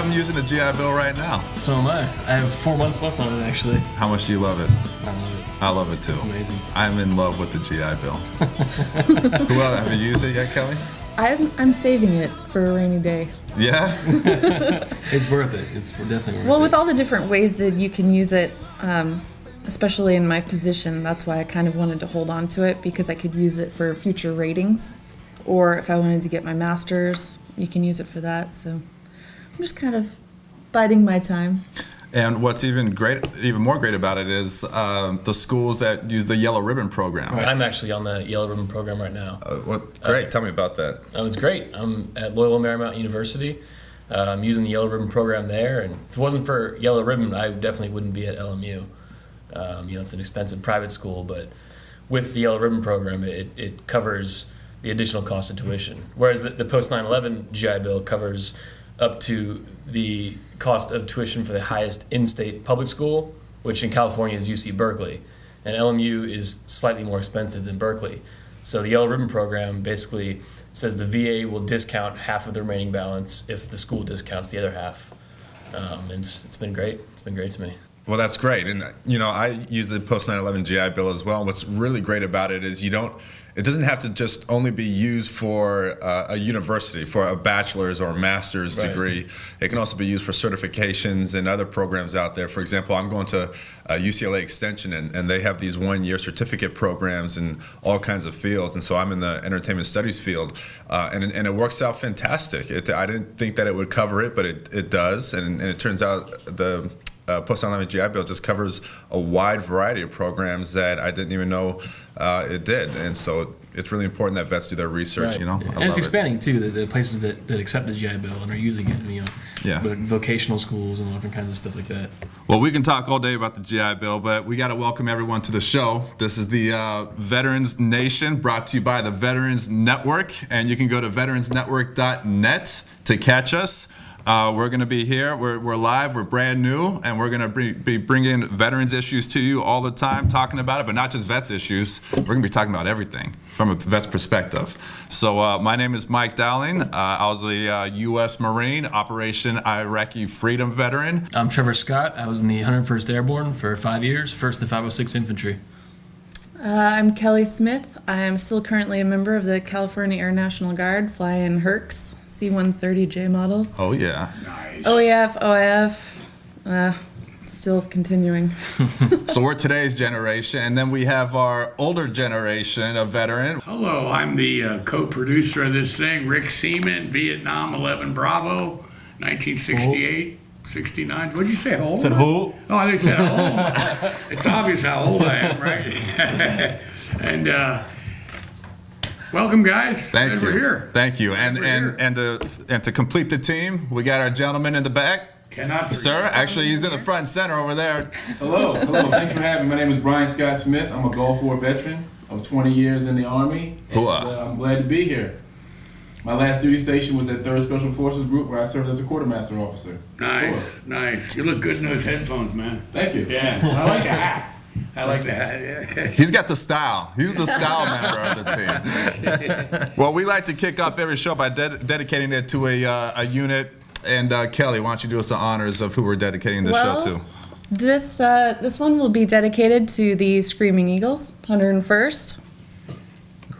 I'm using the GI Bill right now. So am I. I have 4 months left on it, actually. How much do you love it? I love it. I love it too. It's amazing. I'm in love with the GI Bill. Who else? Have you used it yet, Kelly? I'm saving it for a rainy day. Yeah? It's worth it. It's definitely worth it. Well, with all the different ways that you can use it, especially in my position, that's why I kind of wanted to hold on to it, because I could use it for future ratings. Or if I wanted to get my master's, you can use it for that. So I'm just kind of biding my time. And what's even more great about it is the schools that use the Yellow Ribbon program. I'm actually on the Yellow Ribbon program right now. Great. Tell me about that. It's great. I'm at Loyola Marymount University. I'm using the Yellow Ribbon program there, and if it wasn't for Yellow Ribbon, I definitely wouldn't be at LMU. It's an expensive private school, but with the Yellow Ribbon program, it covers the additional cost of tuition. Whereas the post 9/11 GI Bill covers up to the cost of tuition for the highest in-state public school, which in California is UC Berkeley, and LMU is slightly more expensive than Berkeley. So the Yellow Ribbon program basically says the VA will discount half of the remaining balance if the school discounts the other half. And it's been great. It's been great to me. Well, that's great. And, I use the post 9/11 GI Bill as well. What's really great about it is it doesn't have to just only be used for a university, for a bachelor's or a master's degree. It can also be used for certifications and other programs out there. For example, I'm going to UCLA Extension, and they have these one-year certificate programs in all kinds of fields. And so I'm in the entertainment studies field, and it works out fantastic. I didn't think that it would cover it, but it does. And it turns out the post 9/11 GI Bill just covers a wide variety of programs that I didn't even know it did, and so it's really important that vets do their research. Right. And it's expanding too. The places that accept the GI Bill and are using it. But vocational schools and different kinds of stuff like that. Well, we can talk all day about the GI Bill, but we got to welcome everyone to the show. This is the Veterans Nation, brought to you by the Veterans Network, and you can go to veteransnetwork.net to catch us. We're going to be here. We're live. We're brand new, and we're going to be bringing veterans issues to you all the time, talking about it, but not just vets issues. We're going to be talking about everything from a vet's perspective. So my name is Mike Dowling. I was a U.S. Marine, Operation Iraqi Freedom veteran. I'm Trevor Scott. I was in the 101st Airborne for 5 years, first the 506th Infantry. I'm Kelly Smith. I'm still currently a member of the California Air National Guard, flying Hercs. C-130J models. Oh, yeah. Nice. OEF, OIF, still continuing. So we're today's generation, and then we have our older generation of veteran. Hello, I'm the co-producer of this thing, Rick Seaman, Vietnam 11 Bravo, 1968, 69. What'd you say, how old? Said who? Oh, I think you said how old. It's obvious how old I am, right? And welcome, guys. Thank you. We're here. Thank you. And to complete the team, we got our gentleman in the back. Cannot forget. Sir, actually, he's in the front and center over there. Hello. Thanks for having me. My name is Brian Scott Smith. I'm a Gulf War veteran of 20 years in the Army. And, I'm glad to be here. My last duty station was at 3rd Special Forces Group, where I served as a quartermaster officer. Nice, nice. You look good in those headphones, man. Thank you. Yeah, I like the hat. I like that. Yeah. He's got the style. He's the style member of the team. Well, we like to kick off every show by dedicating it to a unit. And Kelly, why don't you do us the honors of who we're dedicating this show to? This one will be dedicated to the Screaming Eagles, 101st.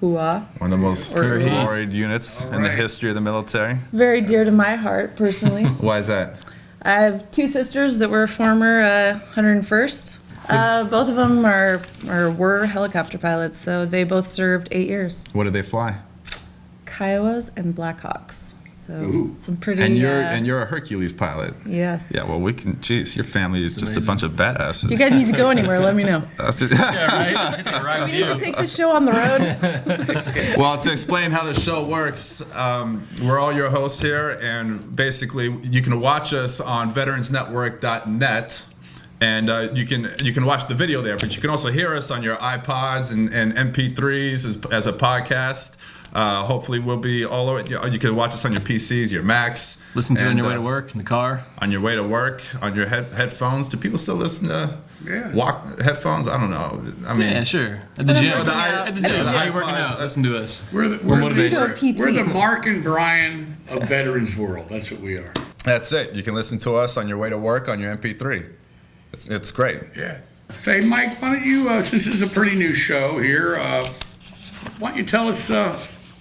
Hooah. One of the most gloried units in the history of the military. Very dear to my heart, personally. Why is that? I have two sisters that were former 101st. Both of them were helicopter pilots, so they both served 8 years. What did they fly? Kiowas and Blackhawks. So some pretty. And you're a Hercules pilot. Yes. Yeah. Well, we can. Geez, your family is just amazing. A bunch of badasses. You guys need to go anywhere. Let me know. Yeah, right. It's all right. We need to take the show on the road. Well, to explain how the show works, we're all your hosts here, and basically you can watch us on veteransnetwork.net. And you can watch the video there, but you can also hear us on your iPods and MP3s as a podcast. Hopefully we'll be all over. You can watch us on your PCs, your Macs. Listen to it on your way to work, in the car. On your way to work, on your headphones. Do people still listen to headphones? I don't know. I mean, yeah, sure. At the gym. At the gym, you're working out. Listen to us. We're the Mark and Brian of Veterans World. That's what we are. That's it. You can listen to us on your way to work on your MP3. It's great. Yeah. Say, Mike, why don't you, since this is a pretty new show here, why don't you tell us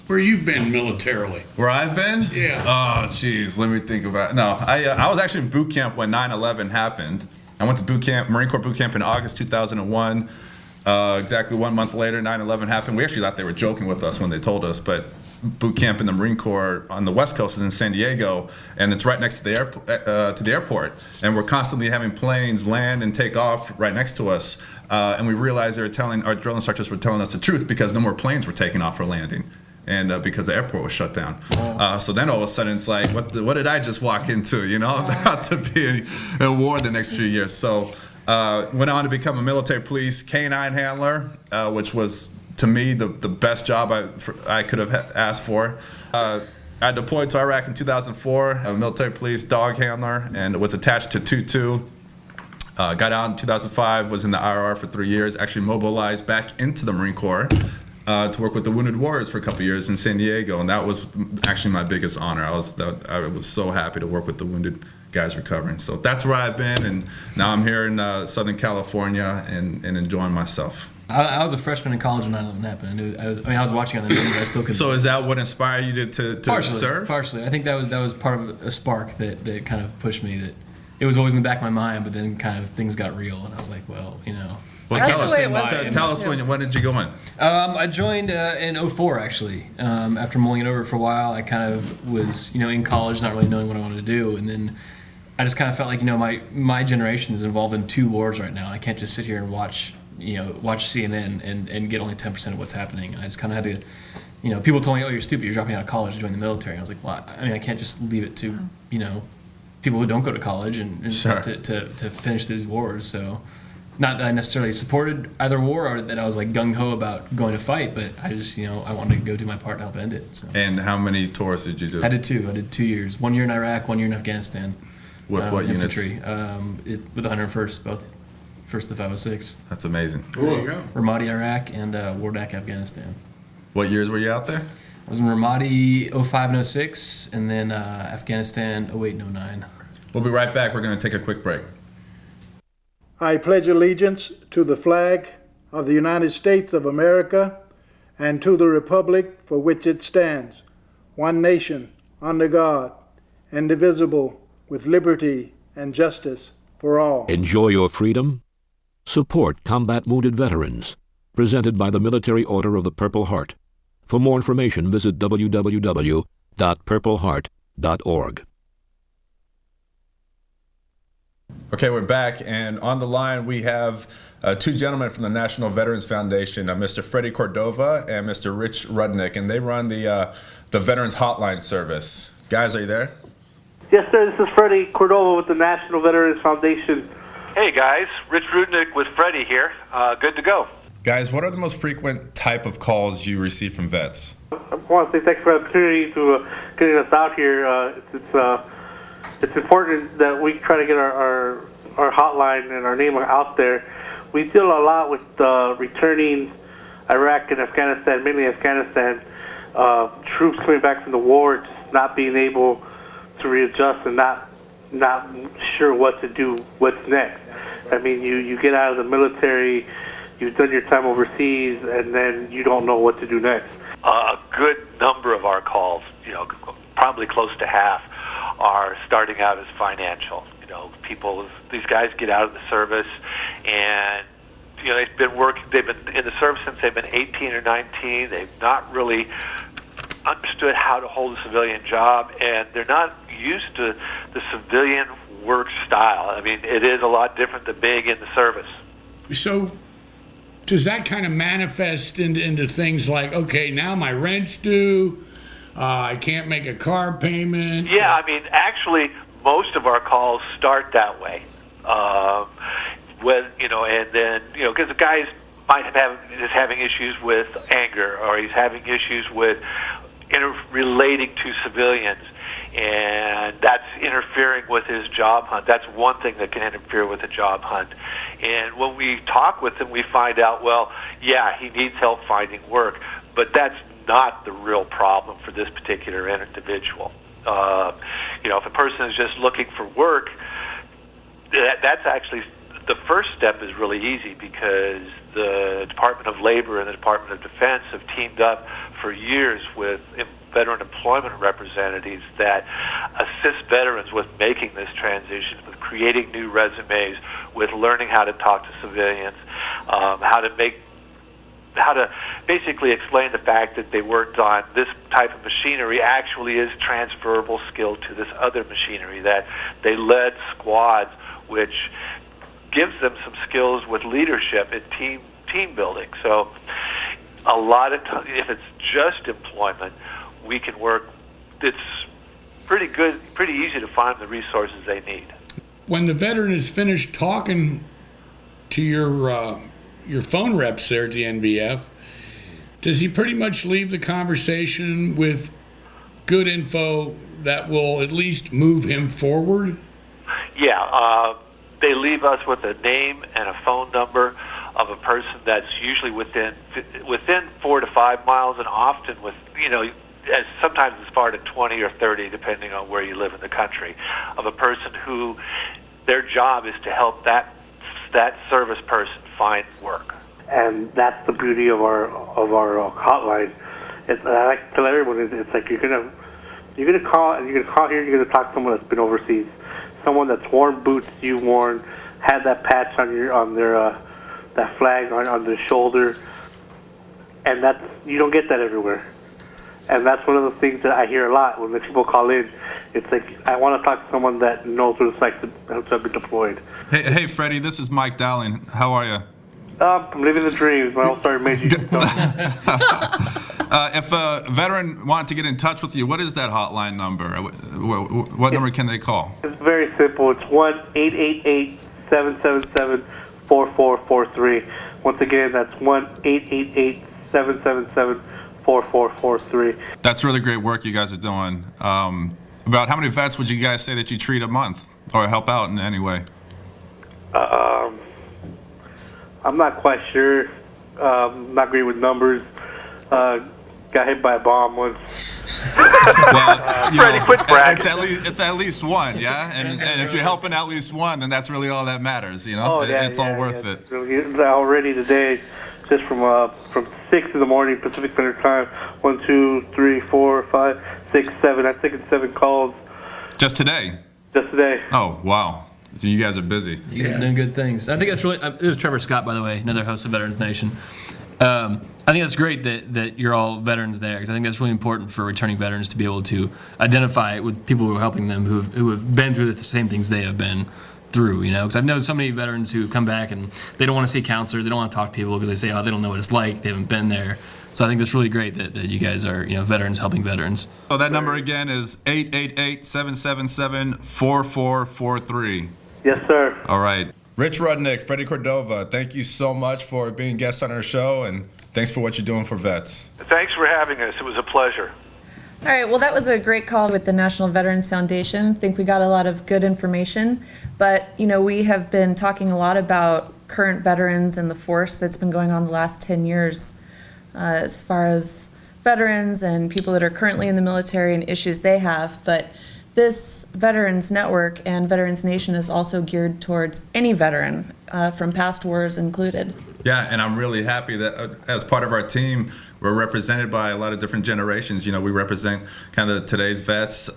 where you've been militarily? Where I've been? Yeah. Oh, geez. Let me think about it. No, I was actually in boot camp when 9/11 happened. I went to boot camp, Marine Corps boot camp in August 2001. Exactly 1 month later, 9/11 happened. We actually thought they were joking with us when they told us, but boot camp in the Marine Corps on the West Coast is in San Diego, and it's right next to the airport. And we're constantly having planes land and take off right next to us. And we realized our drill instructors were telling us the truth because no more planes were taking off or landing. And because the airport was shut down. So then all of a sudden it's like, what did I just walk into? You know, I'm about to be in war the next few years. So went on to become a military police K-9 handler, which was, to me, the best job I could have asked for. I deployed to Iraq in 2004, a military police dog handler, and was attached to 2-2. Got out in 2005, was in the IRR for 3 years, actually mobilized back into the Marine Corps to work with the Wounded Warriors for a couple years in San Diego, and that was actually my biggest honor. I was so happy to work with the wounded guys recovering. So that's where I've been, and now I'm here in Southern California and enjoying myself. I was a freshman in college when 9/11 happened. I was watching on the news. I still couldn't. So is that what inspired you to serve? Partially. I think that was part of a spark that kind of pushed me. That it was always in the back of my mind, but then kind of things got real, and I was like, well, you know. Well, tell us when did you go in? I joined in 2004 actually. After mulling it over for a while, I kind of was in college, not really knowing what I wanted to do, and then I just kind of felt like my generation is involved in 2 wars right now. I can't just sit here and watch CNN and get only 10% of what's happening. I just kind of had to, people told me, oh, you're stupid, you're dropping out of college to join the military. And I was like, well, I can't just leave it to, people who don't go to college and Sure. to finish these wars. So not that I necessarily supported either war or that I was like gung-ho about going to fight, but I just, I wanted to go do my part to help end it. So. And how many tours did you do? I did 2. I did 2 years. 1 year in Iraq, 1 year in Afghanistan. With what infantry, units? With the 101st, both 1st to 506. That's amazing. There you go. Ramadi, Iraq, and Wardak, Afghanistan. What years were you out there? I was in Ramadi 05 and 06, and then Afghanistan 08 and 09. We'll be right back. We're going to take a quick break. I pledge allegiance to the flag of the United States of America and to the republic for which it stands, one nation, under God, indivisible, with liberty and justice for all. Enjoy your freedom. Support combat wounded veterans. Presented by the Military Order of the Purple Heart. For more information, visit www.purpleheart.org. Okay, we're back, and on the line we have 2 gentlemen from the National Veterans Foundation, Mr. Freddie Cordova and Mr. Rich Rudnick, and they run the Veterans Hotline Service. Guys, are you there? Yes, sir. This is Freddie Cordova with the National Veterans Foundation. Hey, guys. Rich Rudnick with Freddie here. Good to go. Guys, what are the most frequent type of calls you receive from vets? I want to say thanks for the opportunity to getting us out here. It's important that we try to get our hotline and our name out there. We deal a lot with returning Iraq and Afghanistan, mainly Afghanistan, troops coming back from the war, just not being able to readjust and not sure what to do, what's next. I mean, you get out of the military, you've done your time overseas, and then you don't know what to do next. A good number of our calls, probably close to half, are starting out as financial. These guys get out of the service, and they've been in the service since they've been 18 or 19. They've not really understood how to hold a civilian job, and they're not used to the civilian work style. I mean, it is a lot different than being in the service. So does that kind of manifest into things like, okay, now my rent's due, I can't make a car payment? Yeah, I mean, actually, most of our calls start that way. And then, because the guys might is having issues with anger, or he's having issues with relating to civilians, and that's interfering with his job hunt. That's one thing that can interfere with a job hunt. And when we talk with him, we find out, well, yeah, he needs help finding work, but that's not the real problem for this particular individual. If a person is just looking for work, that's actually the first step is really easy, because the Department of Labor and the Department of Defense have teamed up for years with veteran employment representatives that assist veterans with making this transition, with creating new resumes, with learning how to talk to civilians, how to basically explain the fact that they worked on this type of machinery actually is transferable skill to this other machinery, that they led squads, which gives them some skills with leadership and team building. So a lot of times, if it's just employment, we can work. It's pretty good, pretty easy to find the resources they need. When the veteran is finished talking to your phone reps there at the NVF, does he pretty much leave the conversation with good info that will at least move him forward? Yeah, they leave us with a name and a phone number of a person that's usually within 4 to 5 miles, and often with, as sometimes as far to 20 or 30, depending on where you live in the country, of a person who their job is to help that service person find work. And that's the beauty of our hotline. I like to tell everyone, it's like you're gonna call here, you're gonna talk to someone that's been overseas, someone that's worn boots you've worn, had that patch on their that flag on their shoulder, and you don't get that everywhere. And that's one of the things that I hear a lot when the people call in. It's like, I want to talk to someone that knows what it's like to be deployed. Hey, Freddie, this is Mike Dowling. How are you? I'm living the dreams. My all-star major. If a veteran wanted to get in touch with you, what is that hotline number? What number can they call? It's very simple. It's 1-888-777-4443. Once again, that's 1-888-777-4443. That's really great work you guys are doing. About how many vets would you guys say that you treat a month or help out in any way? I'm not quite sure. Not great with numbers. Got hit by a bomb once. Well, Freddie, quit bragging. It's at least one, yeah. And if you're helping at least one, then that's really all that matters. It's all worth it. Already today, just from 6 in the morning Pacific Standard Time, 1, 2, 3, 4, 5, 6, 7. I think it's 7 calls. Just today. Just today. Oh wow. So you guys are busy. You guys are doing good things. I think that's really. This is Trevor Scott, by the way, another host of Veterans Nation. I think that's great that you're all veterans there, because I think that's really important for returning veterans to be able to identify with people who are helping them, who have been through the same things they have been through. Because I've known so many veterans who come back and they don't want to see counselors, they don't want to talk to people because they say, they don't know what it's like, they haven't been there. So I think that's really great that you guys are veterans helping veterans. So that number again is 888-777-4443. Yes, sir. All right. Rich Rudnick, Freddie Cordova, thank you so much for being guests on our show, and thanks for what you're doing for vets. Thanks for having us. It was a pleasure. All right, well, that was a great call with the National Veterans Foundation. I think we got a lot of good information, but, we have been talking a lot about current veterans and the force that's been going on the last 10 years as far as veterans and people that are currently in the military and issues they have, but this Veterans Network and Veterans Nation is also geared towards any veteran, from past wars included. Yeah, and I'm really happy that as part of our team, we're represented by a lot of different generations. We represent kind of today's vets.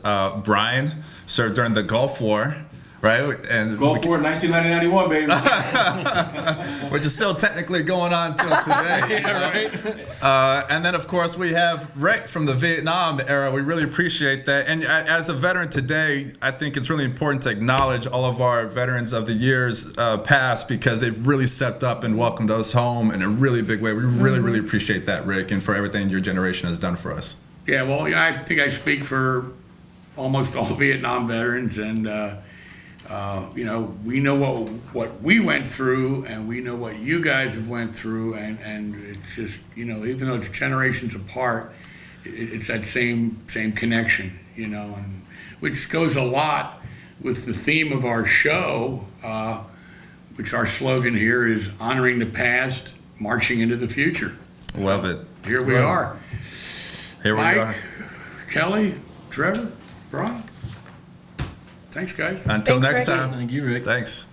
Brian served during the Gulf War, right? And Gulf War, 1991, baby. Which is still technically going on till today. Yeah, right. And then, of course, we have Rick from the Vietnam era. We really appreciate that. And as a veteran today, I think it's really important to acknowledge all of our veterans of the years past, because they've really stepped up and welcomed us home in a really big way. We really, really appreciate that, Rick, and for everything your generation has done for us. Yeah, well, I think I speak for almost all Vietnam veterans, and we know what we went through, and we know what you guys have went through, and it's just, even though it's generations apart, it's that same connection, and which goes a lot with the theme of our show, which our slogan here is honoring the past, marching into the future. Love it. Here we are. Here we Mike, are. Kelly, Trevor, Brian? Thanks, guys. Until Thanks, next Rick. time. Thank you, Rick. Thanks.